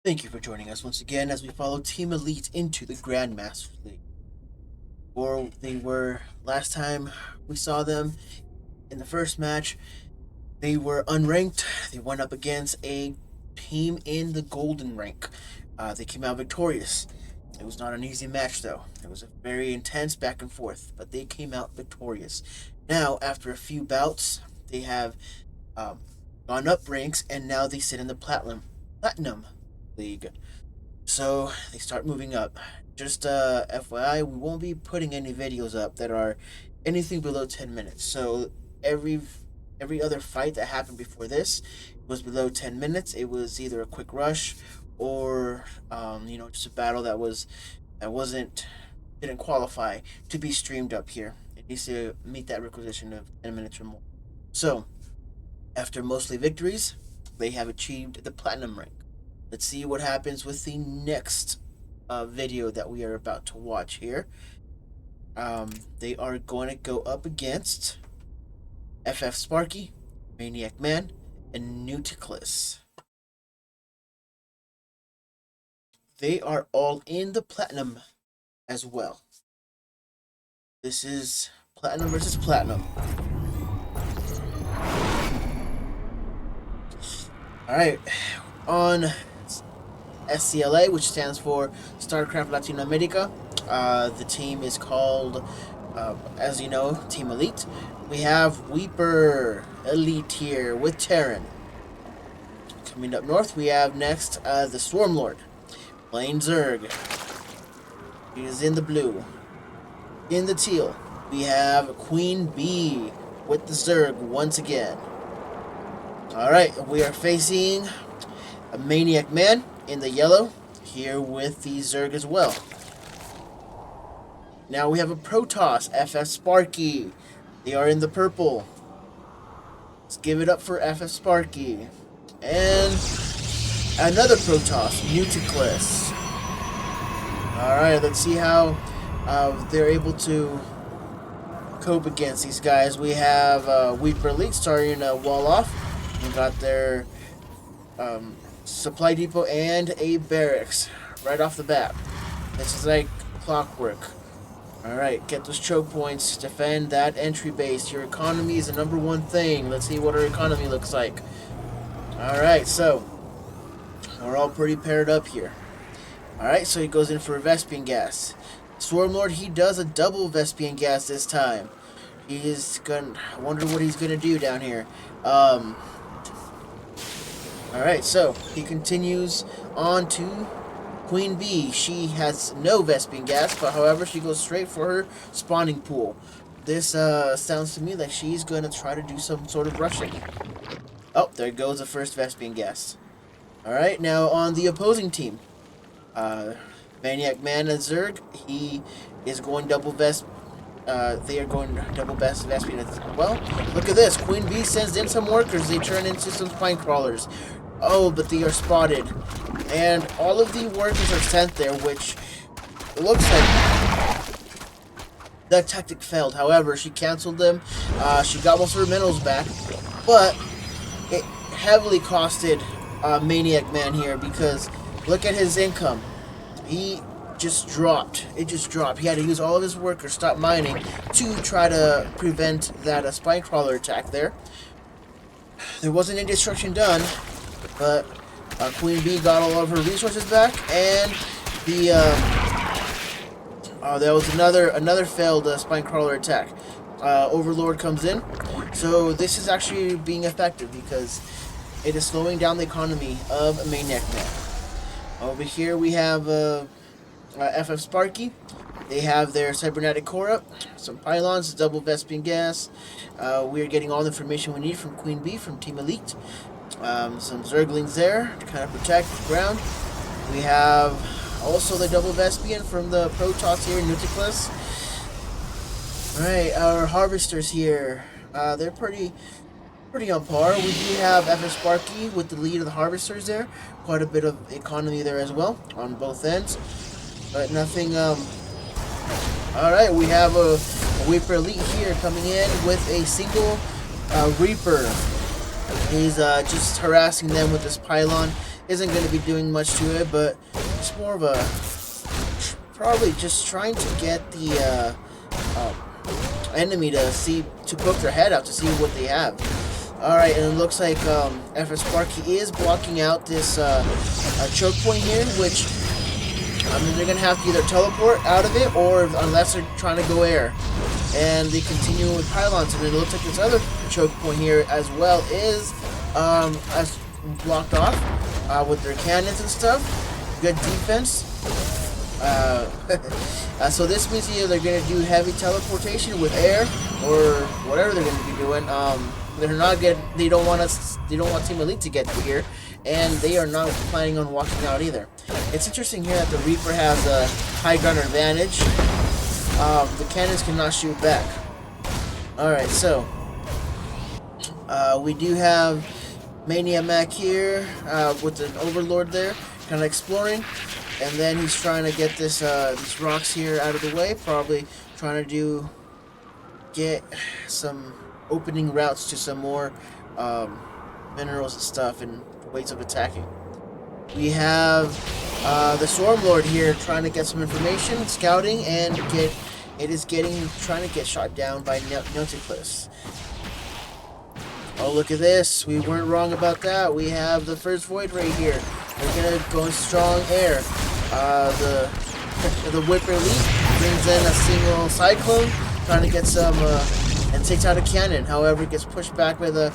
Thank you for joining us once again as we follow Team Elite into the Grandmaster League. Or they were last time we saw them in the first match, they were unranked. They went up against a team in the golden rank. They came out victorious. It was not an easy match though. It was a very intense back and forth, but they came out victorious. Now, after a few bouts, they have um, gone up ranks and now they sit in the platinum league. So they start moving up. Just FYI, we won't be putting any videos up that are anything below 10 minutes. So every every other fight that happened before this was below 10 minutes. It was either a quick rush or just a battle that wasn't didn't qualify to be streamed up here. It needs to meet that requisition of 10 minutes or more. So after mostly victories, they have achieved the platinum rank. Let's see what happens with the next video that we are about to watch here. They are going to go up against FF Sparky, Maniac Man, and Nuticlus. They are all in the platinum as well. This is platinum versus platinum. Alright, on SCLA, which stands for Starcraft Latin America. The team is called, as you know, Team Elite. We have WiperElite here with Terran. Coming up north, we have next the SwarmLord, playing Zerg. He is in the blue. In the teal, we have QueenB with the Zerg once again. Alright, we are facing a Maniac Man in the yellow, here with the Zerg as well. Now we have a Protoss, FF Sparky. They are in the purple. Let's give it up for FF Sparky. And another Protoss, Nuticlus. Alright, let's see how they're able to cope against these guys. We have WiperElite starting to wall off. We got their supply depot and a barracks right off the bat. This is like clockwork. Alright, get those choke points, defend that entry base. Your economy is the number one thing. Let's see what our economy looks like. Alright, so we're all pretty paired up here. Alright, so he goes in for a Vespian gas. SwarmLord, he does a double Vespian gas this time. He is gonna, I wonder what he's gonna do down here. Alright, so he continues on to QueenB. She has no Vespian gas, but however, she goes straight for her spawning pool. This sounds to me like she's going to try to do some sort of rushing. Oh, there goes the first Vespian gas. Alright, now on the opposing team. Maniac Man and Zerg, he is going double Vesp. They are going double Vespian as well. Look at this. QueenB sends in some workers. They turn into some spine crawlers. Oh, but they are spotted. And all of the workers are sent there, which looks like that tactic failed. However, she canceled them. She got most of her minerals back. But it heavily costed Maniac Man here because look at his income. He just dropped. It just dropped. He had to use all of his workers, stop mining, to try to prevent that spine crawler attack there. There wasn't any destruction done, but QueenB got all of her resources back, and the there was another failed spine crawler attack. Overlord comes in, so this is actually being effective because it is slowing down the economy of Maniac Man. Over here we have FF Sparky. They have their cybernetic core up, some pylons, double Vespian gas. We are getting all the information we need from QueenB, from Team Elite. Some Zerglings there to kind of protect the ground. We have also the double Vespian from the Protoss here, Nuticlus. Alright, our harvesters here. They're pretty on par. We do have FF Sparky with the lead of the harvesters there. Quite a bit of economy there as well on both ends. But nothing, Alright, we have a WiperElite here coming in with a single Reaper. He's just harassing them with this pylon. Isn't going to be doing much to it, but it's more of a probably just trying to get the enemy to poke their head out to see what they have. All right, and it looks like FS Sparky is blocking out this choke point here, which I mean they're gonna have to either teleport out of it or unless they're trying to go air. And they continue with pylons, and it looks like this other choke point here as well is as blocked off with their cannons and stuff. Good defense. So this means either they're going to do heavy teleportation with air or whatever they're going to be doing. They don't want Team Elite to get here, and they are not planning on walking out either. It's interesting here that the Reaper has a high ground advantage. The cannons cannot shoot back. Alright, so we do have Mania Mac here with an Overlord there, kind of exploring. And then he's trying to get these rocks here out of the way, probably trying to get some opening routes to some more minerals and stuff and ways of attacking. We have the SwarmLord here trying to get some information, scouting, and trying to get shot down by Nauticlus. Oh, look at this. We weren't wrong about that. We have the first Void Ray here. They're going to go in strong air. The WiperElite brings in a single Cyclone, trying to get some, and takes out a cannon. However, it gets pushed back by the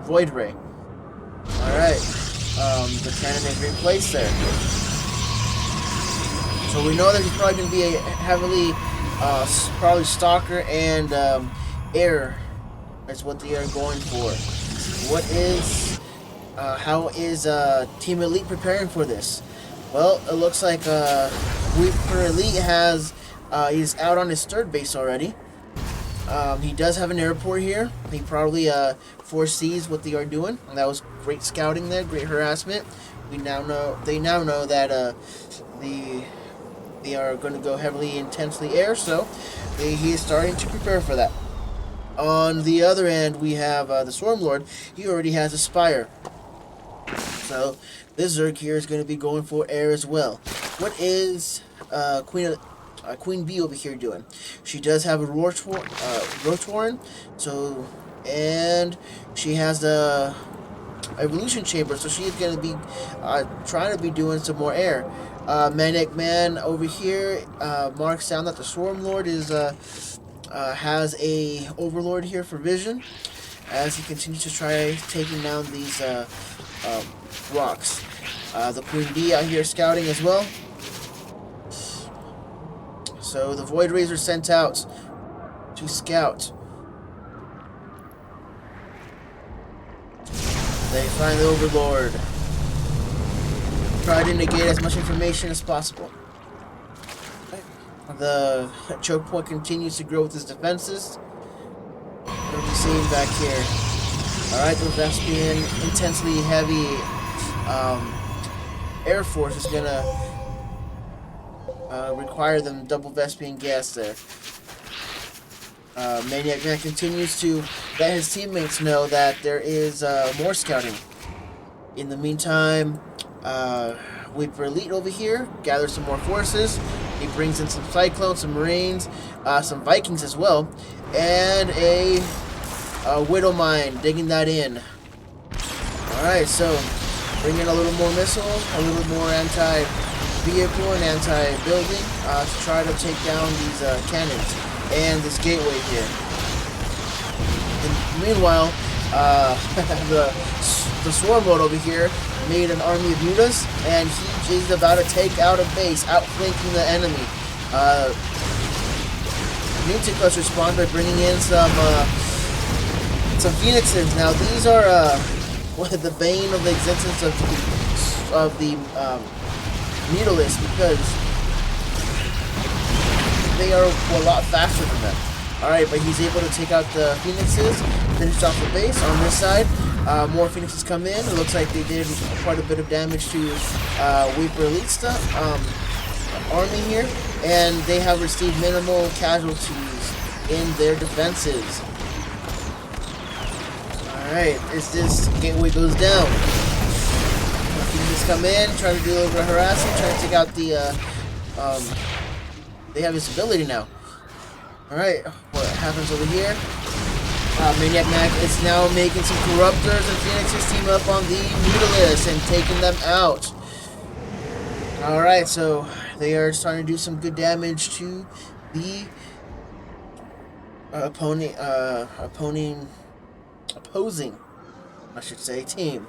Void Ray. Alright. The cannon is replaced there. So we know that he's probably going to be a heavily, probably Stalker and air. That's what they are going for. How is Team Elite preparing for this? Well, it looks like WiperElite he's out on his third base already. He does have an airport here. He probably foresees what they are doing. And that was great scouting there, great harassment. They now know that they are going to go heavily intensely air, so he is starting to prepare for that. On the other end, we have the SwarmLord. He already has a Spire. So this Zerg here is going to be going for air as well. What is QueenB over here doing? She does have a Roach Warren. So, and she has the Evolution Chamber. So she is going to be trying to be doing some more air. Manic Man over here marks down that the SwarmLord has a Overlord here for vision as he continues to try taking down these rocks. The QueenB out here scouting as well. So the Void Rays are sent out to scout. They find the Overlord. Try to negate as much information as possible. The choke point continues to grow with his defenses. What are we seeing back here? Alright, the Vespian intensely heavy Air Force is gonna require them double Vespian gas there. Maniac Man continues to let his teammates know that there is more scouting. In the meantime, WiperElite over here gathers some more forces. He brings in some Cyclones, some Marines, some Vikings as well, and a Widow Mine, digging that in. Alright, so bring in a little more missiles, a little more anti-vehicle and anti-building to try to take down these cannons and this gateway here. And meanwhile, the SwarmLord over here made an army of mutas, and he is about to take out a base, outflanking the enemy. Nauticlus responds by bringing in some phoenixes. Now these are the bane of the existence of the mutalisks, because they are a lot faster than them. Alright, but he's able to take out the phoenixes, finish off the base. On this side, more phoenixes come in. It looks like they did quite a bit of damage to WiperElite stuff army here, and they have received minimal casualties in their defenses. Alright, as this gateway goes down. Just come in, try to do a little bit of harassing, try to take out the, they have this ability now. Alright, what happens over here? Maniac Mac is now making some Corruptors and Phoenixes team up on the Mutalisk and taking them out. Alright, so they are starting to do some good damage to the opposing, I should say, team.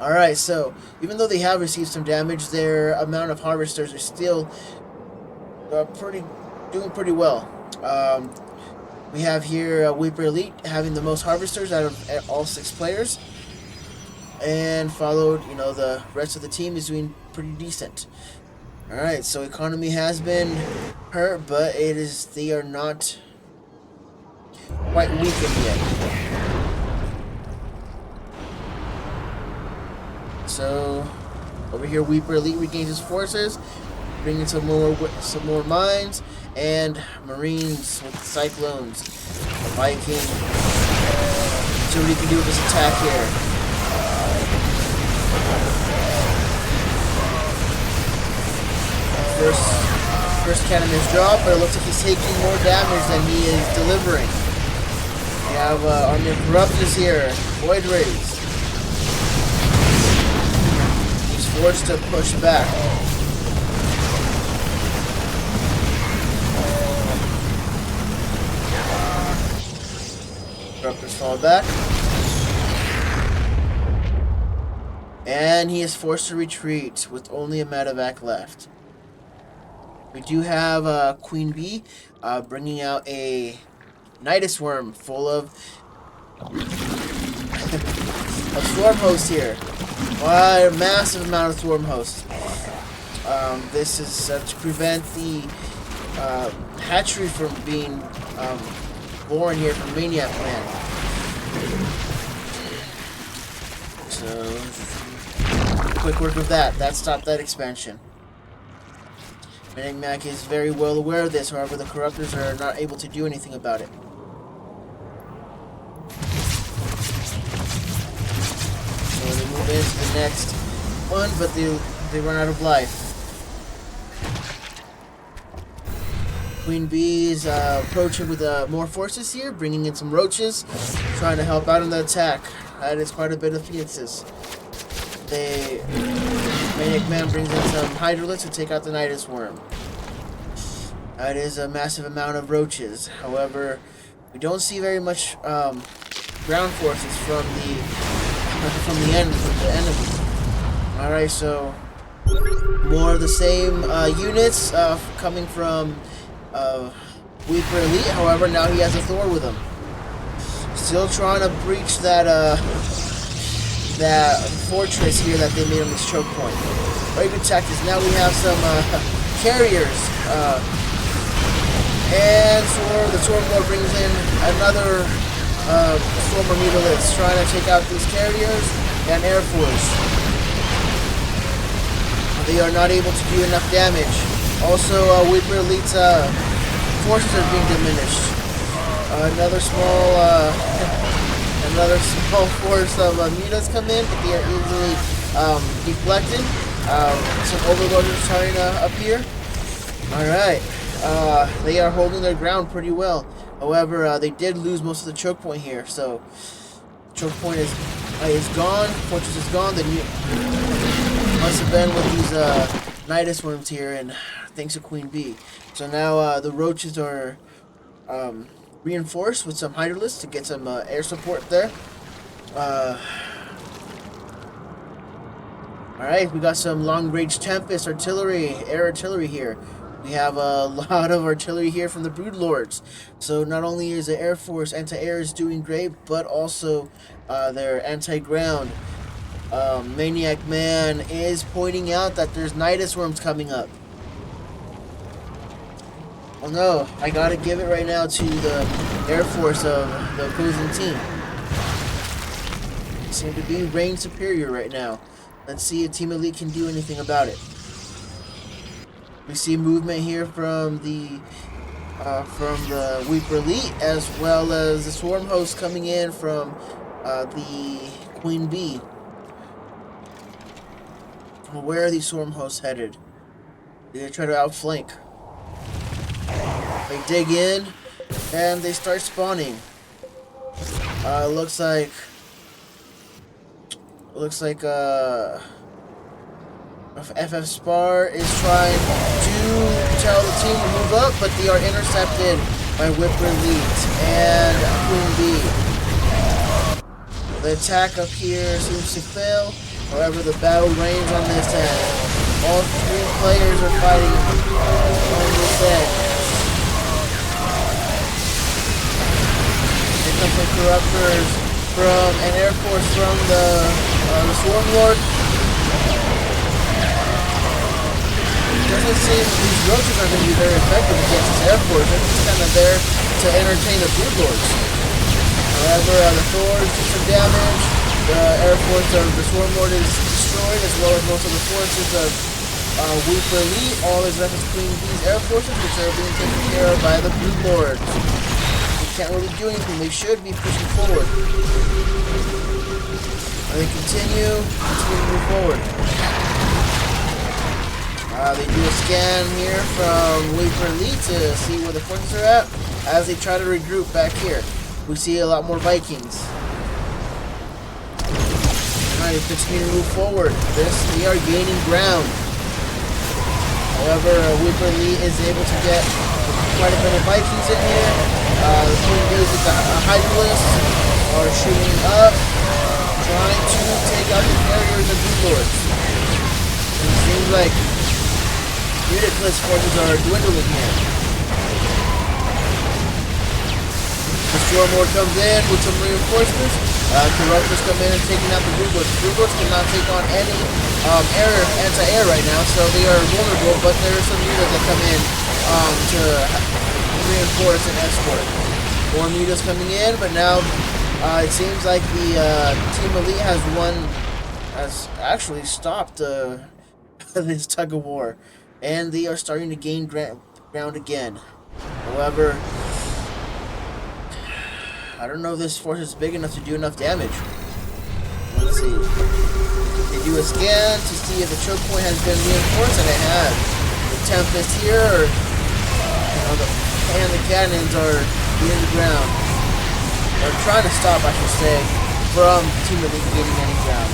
Alright, so even though they have received some damage, their amount of harvesters are still doing pretty well. We have here WiperElite having the most harvesters out of all 6 players, and followed, you know, the rest of the team is doing pretty decent. Alright, so economy has been hurt, but they are not quite weakened yet. So over here, WiperElite regains his forces, bringing some more mines and marines with cyclones. The Viking. See what he can do with this attack here. First cannon is dropped, but it looks like he's taking more damage than he is delivering. We have Army of Corruptors here, Void Rays. He's forced to push back. Corruptors fall back. And he is forced to retreat with only a medevac left. We do have QueenB bringing out a Nidus Worm full of swarm hosts here. What a massive amount of swarm hosts. This is to prevent the hatchery from being born here from Maniac Man. So, quick work with that. That stopped that expansion. Maniac Mac is very well aware of this, however the Corruptors are not able to do anything about it. So they move into the next one, but they run out of life. QueenB is approaching with more forces here, bringing in some roaches, trying to help out in the attack. That is quite a bit of phoenixes. Maniac Man brings in some Hydralisks to take out the Nidus Worm. That is a massive amount of roaches. However, we don't see very much ground forces from the enemy. All right, so more of the same units coming from WiperElite. However, now he has a Thor with him. Still trying to breach that fortress here that they made on this choke point. Very good tactics. Now we have some carriers. And the SwarmLord brings in another Stormer Mutalisk, trying to take out these carriers and Air Force. They are not able to do enough damage. Also, WiperElite's forces are being diminished. Another small force of mutas come in, but they are easily deflected. Some overlords are starting to appear. Alright. They are holding their ground pretty well. However, they did lose most of the choke point here, so choke point is gone. Fortress is gone. Then must have been with these Nidus Worms here, and thanks to QueenB. So now the roaches are reinforced with some Hydralisks to get some air support there. Alright, we got some long-range Tempest artillery, air artillery here. We have a lot of artillery here from the Broodlords. So not only is the Air Force anti-air is doing great, but also their anti-ground. Maniac Man is pointing out that there's Nidus Worms coming up. Well, no, I gotta give it right now to the Air Force of the opposing team. They seem to be reign superior right now. Let's see if Team Elite can do anything about it. We see movement here from the WiperElite, as well as the swarm host coming in from the QueenB. Where are these swarm hosts headed? They're gonna try to outflank. They dig in and they start spawning. Looks like FF Spar is trying to tell the team to move up, but they are intercepted by WiperElite and QueenB. The attack up here seems to fail. However, the battle reigns on this end. All three players are fighting on this end. Here comes some corruptors from an air force from the SwarmLord. Doesn't seem these roaches are going to be very effective against this air force. They're just kind of there to entertain the Brood Lords. However, the Thors do some damage. The air force of the SwarmLord is destroyed, as well as most of the forces of WiperElite. All is left is QueenB's air forces, which are being taken care of by the Brood Lords. They can't really do anything. They should be pushing forward. And they continue to move forward. They do a scan here from WiperElite to see where the forces are at as they try to regroup back here. We see a lot more Vikings. Alright, they continue to move forward. We are gaining ground. However, WiperElite is able to get quite a bit of Vikings in here. The QueenBs with the Hydralisks are shooting up, trying to take out the carriers of Brood Lords. And it seems like Unitclif's forces are dwindling here. The SwarmLord comes in with some reinforcements. Corruptors come in and taking out the Brood Lords. The Brood Lords cannot take on any anti-air right now, so they are vulnerable, but there are some units that come in to reinforce and escort. More mutas coming in, but now it seems like the Team Elite has actually stopped this tug of war. And they are starting to gain ground again. However, I don't know if this force is big enough to do enough damage. Let's see. They do a scan to see if the choke point has been reinforced, and it has. The Tempest here, and the cannons are in the ground. They're trying to stop, I should say, from Team Elite gaining any ground.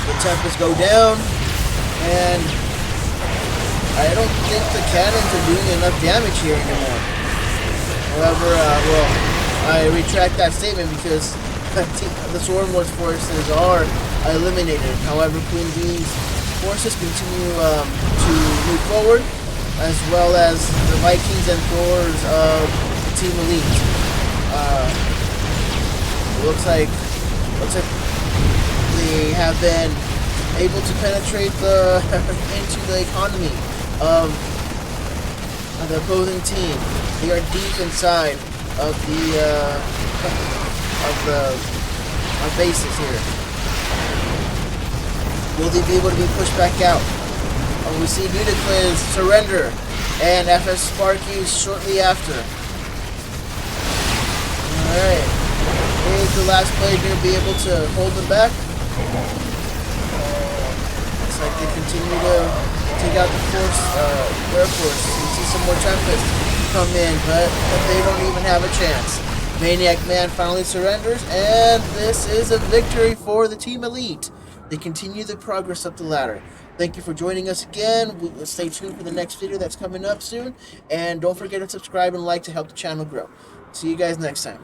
The Tempest go down. And I don't think the cannons are doing enough damage here anymore. However, well, I retract that statement because the SwarmLord's forces are eliminated. However, QueenB's forces continue to move forward, as well as the Vikings and Thors of Team Elite. It looks like they have been able to penetrate into the economy of the opposing team. They are deep inside of our bases here. Will they be able to be pushed back out? We see Unitcliz surrender and FF Sparky shortly after. Alright. Is the last player going to be able to hold them back? Like they continue to take out the Air Force. You see some more Tempests come in, but they don't even have a chance. Maniac Man finally surrenders, and this is a victory for the Team Elite. They continue the progress up the ladder. Thank you for joining us again. Stay tuned for the next video that's coming up soon, and don't forget to subscribe and like to help the channel grow. See you guys next time.